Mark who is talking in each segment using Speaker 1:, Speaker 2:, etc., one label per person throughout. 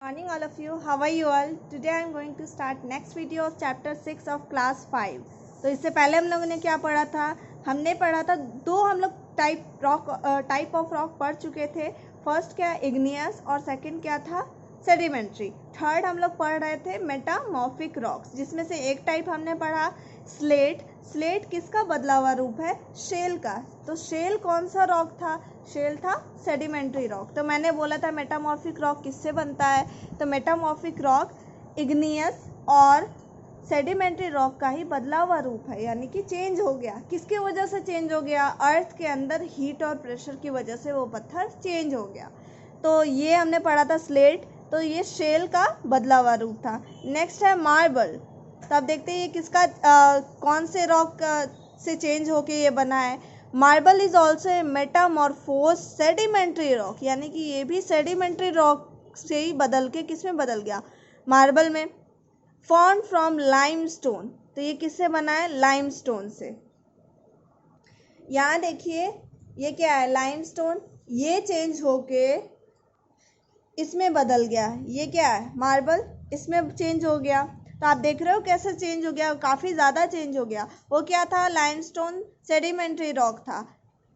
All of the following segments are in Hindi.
Speaker 1: Morning all of you. How are you all? Today I am going to start next video of chapter 6 of class 5. तो इससे पहले हम लोगों ने क्या पढ़ा था? हमने पढ़ा था दो हम लोग टाइप ऑफ रॉक पढ़ चुके थे. फर्स्ट क्या इग्नियस और सेकंड क्या था सेडिमेंट्री. थर्ड हम लोग पढ़ रहे थे मेटामॉर्फिक रॉक्स, जिसमें से एक टाइप हमने पढ़ा स्लेट. स्लेट किसका बदला हुआ रूप है? शेल का. तो शेल कौन सा रॉक था? शेल था सेडिमेंट्री रॉक. तो मैंने बोला था मेटामॉर्फिक रॉक किससे बनता है? तो मेटामॉर्फिक रॉक इग्नियस और सेडिमेंट्री रॉक का ही बदला हुआ रूप है, यानी कि चेंज हो गया. किसकी वजह से चेंज हो गया? अर्थ के अंदर हीट और प्रेशर की वजह से वो पत्थर चेंज हो गया. तो ये हमने पढ़ा था स्लेट. तो ये शेल का बदला हुआ रूप था. नेक्स्ट है मार्बल. तो आप देखते हैं ये किसका कौन से रॉक से चेंज होके ये बना है. Marble is also a metamorphose sedimentary rock, यानी कि ये भी सेडिमेंट्री रॉक से ही बदल के किस में बदल गया? मार्बल में. Form from limestone. तो ये किससे बना है? लाइमस्टोन से. यहाँ देखिए ये क्या है? लाइमस्टोन. ये चेंज होके इसमें बदल गया. ये क्या है? मार्बल. इसमें चेंज हो गया. तो आप देख रहे हो कैसे चेंज हो गया? काफ़ी ज़्यादा चेंज हो गया. वो क्या था? लाइमस्टोन सेडिमेंट्री रॉक था.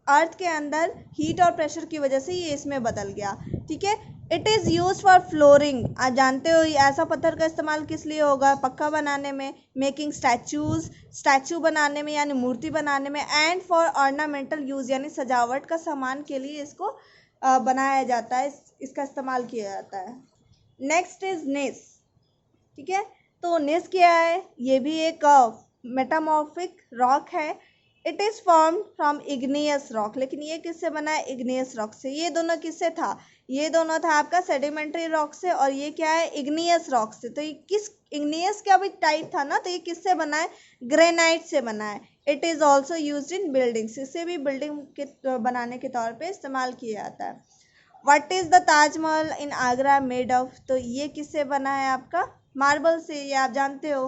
Speaker 1: अर्थ के अंदर हीट और प्रेशर की वजह से ये इसमें बदल गया. ठीक है. It is use for flooring. आप जानते हो ऐसा पत्थर का इस्तेमाल किस लिए होगा? पक्का बनाने में, मेकिंग स्टैचू बनाने में यानी मूर्ति बनाने में, एंड फॉर ऑर्नामेंटल यूज़ यानी सजावट का सामान के लिए इसको बनाया जाता है, इसका इस्तेमाल किया जाता है. नेक्स्ट इज नेस. ठीक है. तो नेस क्या है? ये भी एक मेटामॉर्फिक रॉक है. It is form from igneous rock. लेकिन ये किससे बना है? इग्नियस रॉक से. ये दोनों किससे था? ये दोनों था आपका सेडिमेंट्री रॉक से, और ये क्या है? इग्नियस रॉक से. तो ये किस इग्नियस का भी टाइप था ना, तो ये किससे बना है? ग्रेनाइट से बना है. It is also use in buildings. इसे भी बिल्डिंग के बनाने के तौर पे इस्तेमाल किया जाता है. What is the Taj Mahal in Agra made of? तो ये किससे बना है? आपका मार्बल से. ये आप जानते हो.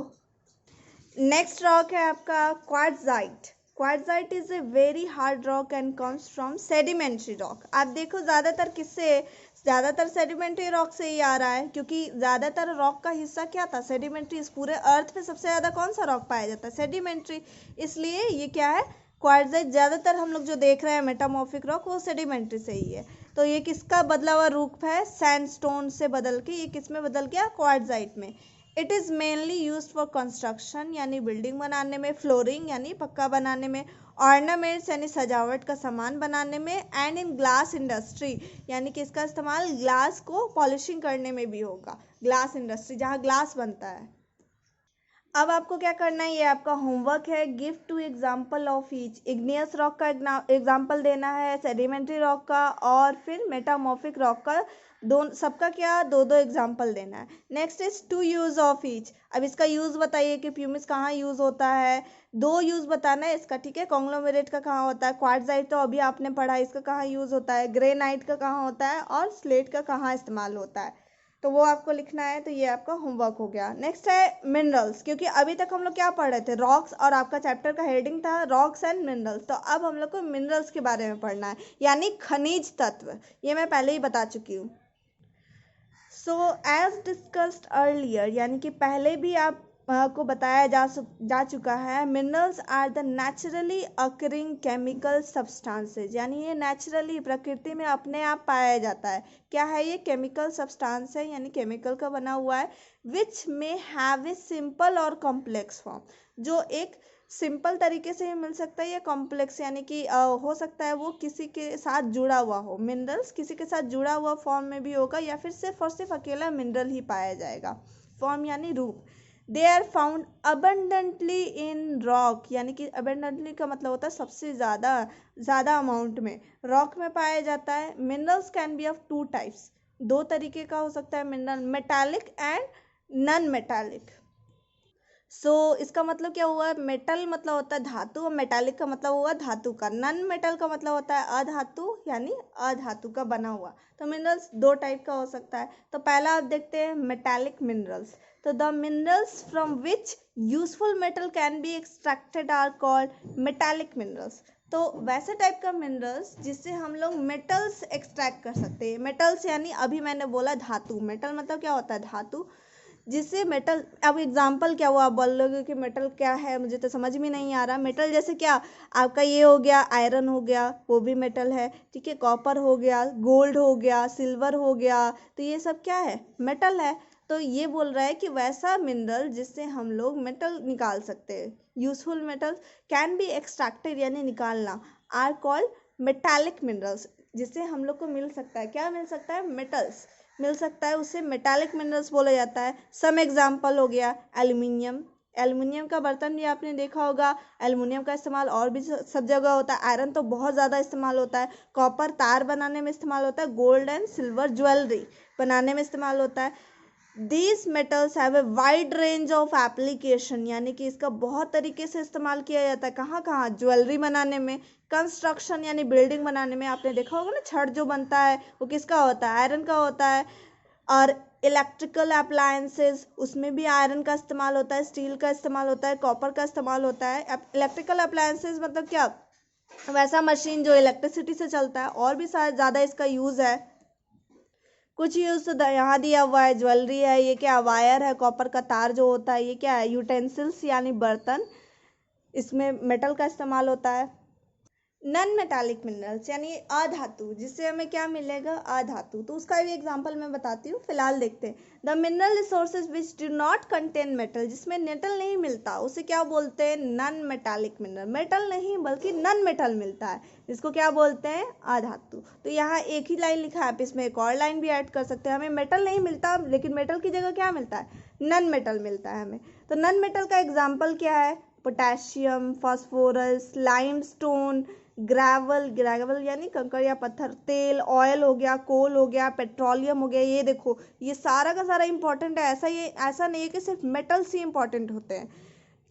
Speaker 1: नेक्स्ट रॉक है आपका quartzite. Quartzite is a very hard rock and comes from sedimentary rock. आप देखो ज़्यादातर सेडिमेंट्री रॉक से ही आ रहा है, क्योंकि ज़्यादातर रॉक का हिस्सा क्या था? सेडिमेंट्री. इस पूरे अर्थ पे सबसे ज़्यादा कौन सा रॉक पाया जाता है? सेडिमेंट्री. इसलिए ये क्या है? क्वार्ट्जाइट. ज़्यादातर हम लोग जो देख रहे हैं मेटामॉर्फिक रॉक वो सेडिमेंट्री से ही है. तो ये किसका बदला हुआ रूप है? सैंडस्टोन से बदल के ये किस में बदल गया? क्वार्ट्जाइट में. It is mainly use for construction यानी बिल्डिंग बनाने में, फ्लोरिंग यानी पक्का बनाने में, ऑर्नामेंट्स यानी सजावट का सामान बनाने में, एंड इन ग्लास इंडस्ट्री यानी कि इसका इस्तेमाल ग्लास को पॉलिशिंग करने में भी होगा. ग्लास इंडस्ट्री जहाँ ग्लास बनता है. अब आपको क्या करना है? ये आपका होमवर्क है. Give two example of each. Igneous rock का एग्जाम्पल देना है, सेडिमेंट्री रॉक का, और फिर मेटामॉर्फिक रॉक का. सबका क्या? दो दो एग्जाम्पल देना है. Next is two use of each. अब इसका यूज बताइए कि प्यूमिस कहाँ यूज होता है. दो यूज बताना है इसका. ठीक है. कॉन्ग्लोमेरेट का कहाँ होता है? क्वार्ट्जाइट तो अभी आपने पढ़ा, इसका कहाँ यूज होता है? ग्रेनाइट का कहाँ होता है? और स्लेट का कहाँ इस्तेमाल होता है? तो वो आपको लिखना है. तो ये आपका होमवर्क हो गया. नेक्स्ट है मिनरल्स. क्योंकि अभी तक हम लोग क्या पढ़ रहे थे? रॉक्स. और आपका चैप्टर का हेडिंग था रॉक्स एंड मिनरल्स. तो अब हम लोग को मिनरल्स के बारे में पढ़ना है, यानी खनिज तत्व. ये मैं पहले ही बता चुकी हूँ. सो एज डिस्कस्ड अर्लियर, यानी कि पहले भी आप को बताया जा चुका है, minerals are the naturally occurring chemical substances. यानी ये नेचुरली प्रकृति में अपने आप पाया जाता है. क्या है ये? केमिकल सब्सटेंस है, यानी केमिकल का बना हुआ है. विच में हैव ए सिंपल और कॉम्प्लेक्स फॉर्म. जो एक सिंपल तरीके से ही मिल सकता है, या कॉम्प्लेक्स यानी कि हो सकता है वो किसी के साथ जुड़ा हुआ हो. मिनरल्स किसी के साथ जुड़ा हुआ फॉर्म में भी होगा, या फिर सिर्फ और सिर्फ अकेला मिनरल ही पाया जाएगा. फॉर्म यानी रूप. They are found abundantly in rock. यानी कि अबंडेंटली का मतलब होता है सबसे ज़्यादा अमाउंट में रॉक में पाया जाता है. Minerals can be of two types. दो तरीके का हो सकता है mineral, metallic and non metallic. इसका मतलब क्या हुआ? मेटल मतलब होता है धातु, और मेटालिक का मतलब हुआ धातु का. नॉन मेटल का मतलब होता है अधातु, यानी अधातु का बना हुआ. तो मिनरल्स दो टाइप का हो सकता है. तो पहला आप देखते हैं मेटालिक मिनरल्स. तो the minerals from which useful metal can be extracted are called metallic minerals. तो वैसे टाइप का मिनरल्स जिससे हम लोग मेटल्स एक्सट्रैक्ट कर सकते हैं। मेटल्स यानी अभी मैंने बोला धातु, मेटल मतलब क्या होता है, धातु, जिससे मेटल, अब एग्जांपल क्या हुआ, आप बोलोगे कि मेटल क्या है, मुझे तो समझ में नहीं आ रहा। मेटल जैसे क्या, आपका ये हो गया आयरन हो गया, वो भी मेटल है, ठीक है, कॉपर हो गया, गोल्ड हो गया, सिल्वर हो गया, तो ये सब क्या है, मेटल है। तो ये बोल रहा है कि वैसा मिनरल जिससे हम लोग मेटल निकाल सकते हैं, useful metal can be extracted यानी निकालना, आर कॉल्ड मेटालिक मिनरल्स, जिससे हम लोग को मिल सकता है, क्या मिल सकता है, मेटल्स मिल सकता है, उसे मेटालिक मिनरल्स बोला जाता है। सम एग्जांपल हो गया एल्युमिनियम, एल्युमिनियम का बर्तन भी आपने देखा होगा, एल्युमिनियम का इस्तेमाल और भी सब जगह होता है। आयरन तो बहुत ज़्यादा इस्तेमाल होता है, कॉपर तार बनाने में इस्तेमाल होता है, गोल्ड एंड सिल्वर ज्वेलरी बनाने में इस्तेमाल होता है। These metals have a wide range of application, यानी कि इसका बहुत तरीके से इस्तेमाल किया जाता है, कहाँ कहाँ, ज्वेलरी बनाने में, कंस्ट्रक्शन यानी बिल्डिंग बनाने में, आपने देखा होगा ना छड़ जो बनता है वो किसका होता है, आयरन का होता है। और इलेक्ट्रिकल अप्लायंसेस, उसमें भी आयरन का इस्तेमाल होता है, स्टील का इस्तेमाल होता है, कॉपर का इस्तेमाल होता है। इलेक्ट्रिकल अप्लायंसेस मतलब क्या, वैसा मशीन जो इलेक्ट्रिसिटी से चलता है, और भी शायद ज़्यादा इसका यूज़ है। कुछ यूज तो यहाँ दिया हुआ है, ज्वेलरी है, ये क्या वायर है, कॉपर का तार जो होता है, ये क्या है, यूटेंसिल्स यानी बर्तन, इसमें मेटल का इस्तेमाल होता है। नॉन मेटालिक मिनरल्स यानी अधातु, जिससे हमें क्या मिलेगा, अधातु, तो उसका भी एग्जांपल मैं बताती हूँ, फिलहाल देखते हैं। The mineral resources which do not contain metal, जिसमें मेटल नहीं मिलता उसे क्या बोलते हैं, नॉन मेटालिक मिनरल, मेटल नहीं बल्कि नॉन मेटल मिलता है, जिसको क्या बोलते हैं, अधातु। तो यहाँ एक ही लाइन लिखा है, आप इसमें एक और लाइन भी ऐड कर सकते हैं, हमें मेटल नहीं मिलता लेकिन मेटल की जगह क्या मिलता है, नॉन मेटल मिलता है हमें। तो नॉन मेटल का एग्जाम्पल क्या है, potassium, phosphorus, limestone, gravel, gravel यानी कंकड़ या पत्थर, तेल, ऑयल हो गया, कोल हो गया, पेट्रोलियम हो गया। ये देखो ये सारा का सारा इंपॉर्टेंट है, ऐसा नहीं है कि सिर्फ मेटल्स ही इंपॉर्टेंट होते हैं,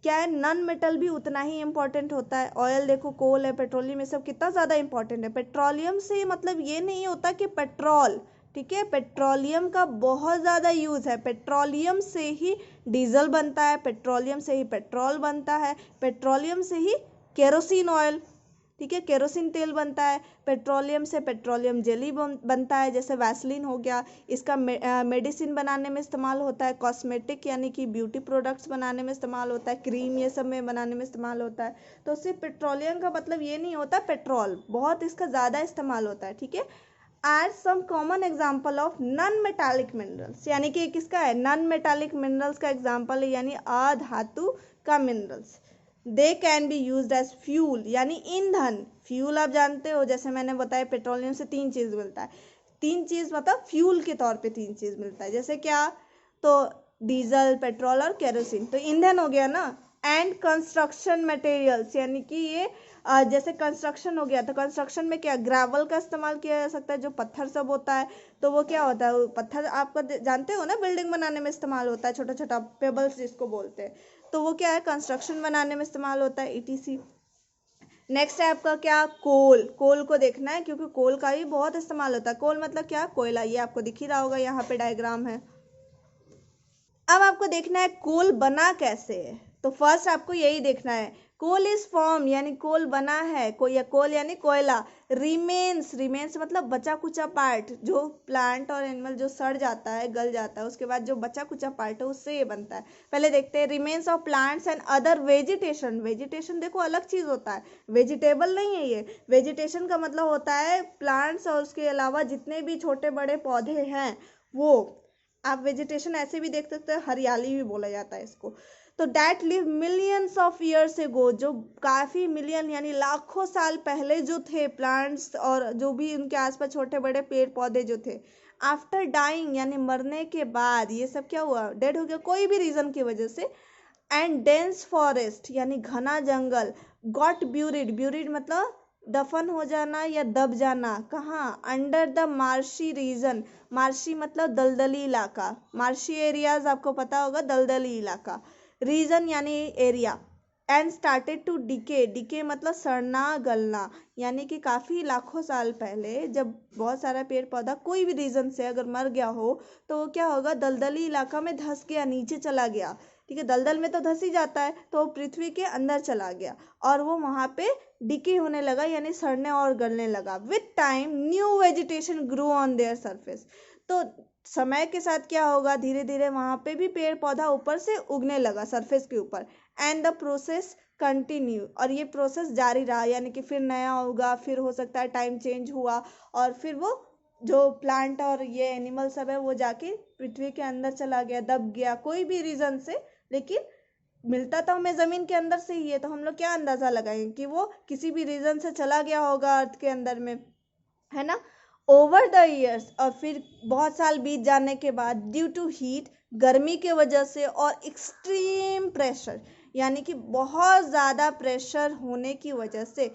Speaker 1: क्या है, नॉन मेटल भी उतना ही इंपॉर्टेंट होता है। ऑयल देखो, कोल है, पेट्रोलियम, ये सब कितना ज़्यादा इंपॉर्टेंट है। पेट्रोलियम से मतलब ये नहीं होता कि पेट्रोल, ठीक है, पेट्रोलियम का बहुत ज़्यादा यूज़ है, पेट्रोलियम से ही डीजल बनता है, पेट्रोलियम से ही पेट्रोल बनता है, पेट्रोलियम से ही केरोसिन ऑयल, ठीक है, केरोसिन तेल बनता है, पेट्रोलियम से पेट्रोलियम जेली बनता है, जैसे वैसलीन हो गया, इसका मेडिसिन बनाने में इस्तेमाल होता है, कॉस्मेटिक यानी कि ब्यूटी प्रोडक्ट्स बनाने में इस्तेमाल होता है, क्रीम ये सब में बनाने में इस्तेमाल होता है। तो सिर्फ पेट्रोलियम का मतलब ये नहीं होता पेट्रोल, बहुत इसका ज़्यादा इस्तेमाल होता है, ठीक है। Are some common example of non metallic minerals, यानी कि किसका है, नॉन मेटालिक मिनरल्स का एग्जाम्पल है, यानी अधातु का minerals. They can be use as fuel यानी ईंधन, फ्यूल आप जानते हो, जैसे मैंने बताया पेट्रोलियम से 3 चीज़ मिलता है, 3 चीज़ मतलब फ्यूल के तौर पे 3 चीज़ मिलता है, जैसे क्या, तो डीजल, पेट्रोल और केरोसिन, तो ईंधन हो गया ना। एंड कंस्ट्रक्शन मटेरियल्स, यानी कि ये जैसे कंस्ट्रक्शन हो गया, तो कंस्ट्रक्शन में क्या, ग्रेवल का इस्तेमाल किया जा सकता है, जो पत्थर सब होता है, तो वो क्या होता है, पत्थर आपको जानते हो ना, बिल्डिंग बनाने में इस्तेमाल होता है, छोटा छोटा पेबल्स जिसको बोलते हैं, तो वो क्या है, कंस्ट्रक्शन बनाने में इस्तेमाल होता है, ETC। नेक्स्ट है आपका क्या, कोल, कोल को देखना है क्योंकि कोल का भी बहुत इस्तेमाल होता है। कोल मतलब क्या, कोयला, ये आपको दिख ही रहा होगा, यहाँ पे डायग्राम है। अब आपको देखना है कोल बना कैसे है, तो फर्स्ट आपको यही देखना है, कोल इज फॉर्म यानी कोल बना है, कोल यानी कोयला, रिमेन्स, रिमेन्स मतलब बचा कुचा पार्ट, जो प्लांट और एनिमल जो सड़ जाता है, गल जाता है, उसके बाद जो बचा कुचा पार्ट है उससे ये बनता है। पहले देखते हैं, remains of plants and other vegetation, vegetation देखो अलग चीज होता है, वेजिटेबल नहीं है ये, वेजिटेशन का मतलब होता है प्लांट्स और उसके अलावा जितने भी छोटे बड़े पौधे हैं वो, आप वेजिटेशन ऐसे भी देख सकते हैं, हरियाली भी बोला जाता है इसको। तो that live millions of years ago, जो काफ़ी मिलियन यानी लाखों साल पहले जो थे प्लांट्स और जो भी उनके आसपास छोटे बड़े पेड़ पौधे जो थे, आफ्टर डाइंग यानी मरने के बाद ये सब क्या हुआ, डेड हो गया कोई भी रीज़न की वजह से। एंड डेंस फॉरेस्ट यानी घना जंगल, गॉट ब्यूरिड, ब्यूरिड मतलब दफन हो जाना या दब जाना, कहाँ, under the marshy region, marshy मतलब दलदली इलाका, मार्शी एरियाज आपको पता होगा, दलदली इलाका, रीजन यानी area. And started to decay, decay मतलब सड़ना गलना, यानी कि काफ़ी लाखों साल पहले जब बहुत सारा पेड़ पौधा कोई भी रीज़न से अगर मर गया हो तो वो क्या होगा, दलदली इलाका में धंस गया, नीचे चला गया, ठीक है, दलदल में तो धंस ही जाता है, तो वो पृथ्वी के अंदर चला गया और वो वहाँ पे डिके होने लगा यानी सड़ने और गलने लगा। With time new vegetation grow on their surface. तो समय के साथ क्या होगा, धीरे धीरे वहां पे भी पेड़ पौधा ऊपर से उगने लगा सरफेस के ऊपर। एंड द प्रोसेस कंटिन्यू, और ये प्रोसेस जारी रहा, यानी कि फिर नया उगा, फिर हो सकता है टाइम चेंज हुआ और फिर वो जो प्लांट और ये एनिमल सब है वो जाके पृथ्वी के अंदर चला गया, दब गया कोई भी रीजन से, लेकिन मिलता तो हमें जमीन के अंदर से ही है। तो हम लोग क्या अंदाजा लगाएंगे कि वो किसी भी रीजन से चला गया होगा अर्थ के अंदर में, है ना। ओवर द ईयर्स, और फिर बहुत साल बीत जाने के बाद, ड्यू टू हीट, गर्मी के वजह से, और एक्सट्रीम प्रेशर, यानी कि बहुत ज़्यादा प्रेशर होने की वजह से।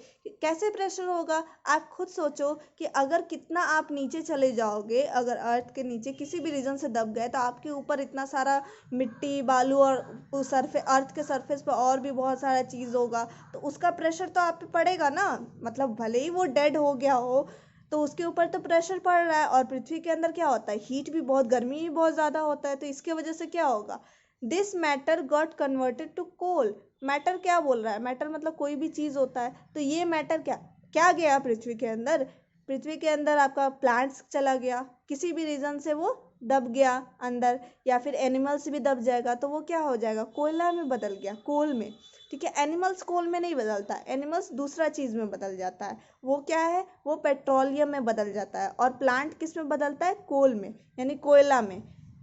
Speaker 1: कैसे प्रेशर होगा, आप खुद सोचो कि अगर कितना आप नीचे चले जाओगे, अगर अर्थ के नीचे किसी भी रीजन से दब गए तो आपके ऊपर इतना सारा मिट्टी बालू और उस अर्थ के सरफेस पर और भी बहुत सारा चीज़ होगा, तो उसका प्रेशर तो आप पे पड़ेगा ना। मतलब भले ही वो डेड हो गया हो तो उसके ऊपर तो प्रेशर पड़ रहा है। और पृथ्वी के अंदर क्या होता है, हीट भी बहुत, गर्मी भी बहुत ज़्यादा होता है, तो इसके वजह से क्या होगा, this matter got converted to coal. Matter क्या बोल रहा है, मैटर मतलब कोई भी चीज़ होता है, तो ये मैटर क्या क्या गया पृथ्वी के अंदर, पृथ्वी के अंदर आपका प्लांट्स चला गया, किसी भी रीज़न से वो दब गया अंदर, या फिर एनिमल्स भी दब जाएगा तो वो क्या हो जाएगा, कोयला में बदल गया, कोल में। ठीक है, एनिमल्स कोल में नहीं बदलता, एनिमल्स दूसरा चीज़ में बदल जाता है। वो क्या है, वो पेट्रोलियम में बदल जाता है। और प्लांट किस में बदलता है, कोल में, यानी कोयला में।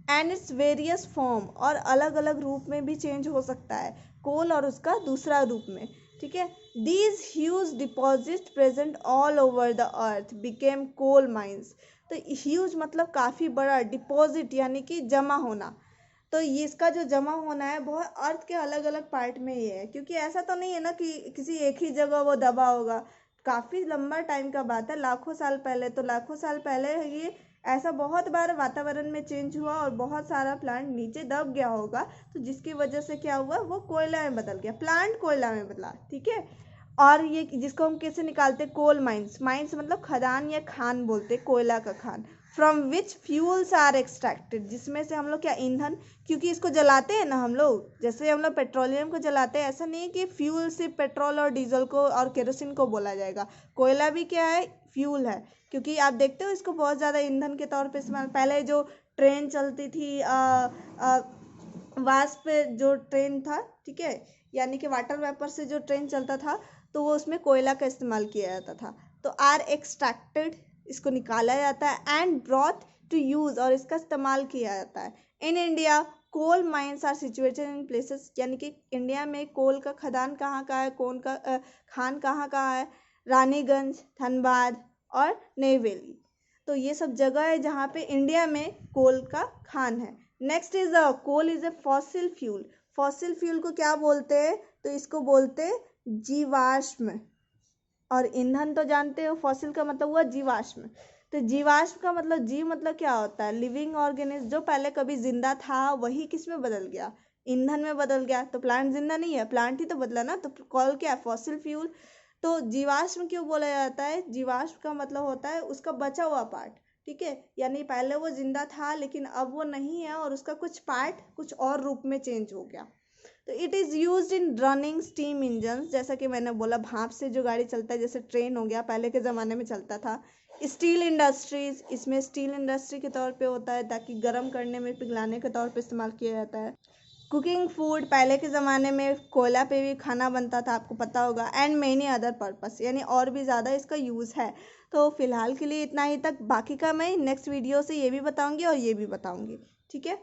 Speaker 1: एंड इट्स वेरियस फॉर्म, और अलग अलग रूप में भी चेंज हो सकता है, कोल और उसका दूसरा रूप में। ठीक है, these huge deposit present all over the earth became coal mines. तो ह्यूज मतलब काफ़ी बड़ा, डिपॉजिट यानी कि जमा होना, तो ये इसका जो जमा होना है बहुत अर्थ के अलग अलग पार्ट में ही है, क्योंकि ऐसा तो नहीं है ना कि किसी एक ही जगह वो दबा होगा। काफ़ी लंबा टाइम का बात है, लाखों साल पहले, तो लाखों साल पहले ये ऐसा बहुत बार वातावरण में चेंज हुआ और बहुत सारा प्लांट नीचे दब गया होगा, तो जिसकी वजह से क्या हुआ, वो कोयला में बदल गया, प्लांट कोयला में बदला। ठीक है, और ये जिसको हम कैसे निकालते, कोल माइंस, माइंस मतलब खदान या खान बोलते, कोयला का खान। From which fuels are extracted, जिसमें से हम लोग क्या, ईंधन, क्योंकि इसको जलाते हैं ना हम लोग, जैसे हम लोग पेट्रोलियम को जलाते हैं, ऐसा नहीं है कि फ्यूल सिर्फ पेट्रोल और डीजल को और केरोसिन को बोला जाएगा, कोयला भी क्या है, फ्यूल है। क्योंकि आप देखते हो इसको बहुत ज़्यादा ईंधन के तौर पे इस्तेमाल, पहले जो ट्रेन चलती थी वास्प पे जो ट्रेन था, ठीक है, यानी कि वाटर वेपर से जो ट्रेन चलता था, तो वो उसमें कोयला का इस्तेमाल किया जाता था। तो आर एक्सट्रैक्टेड, इसको निकाला जाता है, एंड ब्रॉथ टू यूज़, और इसका इस्तेमाल किया जाता है। In India coal mines are situated in places, यानी कि इंडिया में कोल का खदान कहाँ का है, कोल का खान कहाँ कहाँ है, रानीगंज, धनबाद और नेवेली। तो ये सब जगह है जहाँ पे इंडिया में कोल का खान है। Next is coal is a fossil fuel. Fossil fuel को क्या बोलते हैं, तो इसको बोलते जीवाश्म। और ईंधन तो जानते हो, फॉसिल का मतलब हुआ जीवाश्म। तो जीवाश्म का मतलब, जीव मतलब क्या होता है, लिविंग ऑर्गेनिज्म, जो पहले कभी जिंदा था वही किस में बदल गया, ईंधन में बदल गया। तो प्लांट जिंदा नहीं है, प्लांट ही तो बदला ना, तो कॉल क्या है, फॉसिल फ्यूल। तो जीवाश्म क्यों बोला जाता है, जीवाश्म का मतलब होता है उसका बचा हुआ पार्ट। ठीक है, यानी पहले वो जिंदा था लेकिन अब वो नहीं है और उसका कुछ पार्ट कुछ और रूप में चेंज हो गया। तो it is used in running steam engine, जैसा कि मैंने बोला भाप से जो गाड़ी चलता है, जैसे ट्रेन हो गया, पहले के ज़माने में चलता था। स्टील इंडस्ट्रीज, इसमें स्टील इंडस्ट्री के तौर पे होता है, ताकि गर्म करने में, पिघलाने के तौर पे इस्तेमाल किया जाता है। कुकिंग फूड, पहले के ज़माने में कोयला पे भी खाना बनता था, आपको पता होगा। एंड मेनी अदर पर्पस, यानी और भी ज़्यादा इसका यूज़ है। तो फिलहाल के लिए इतना ही तक, बाकी का मैं नेक्स्ट वीडियो से ये भी बताऊँगी और ये भी बताऊँगी। ठीक है।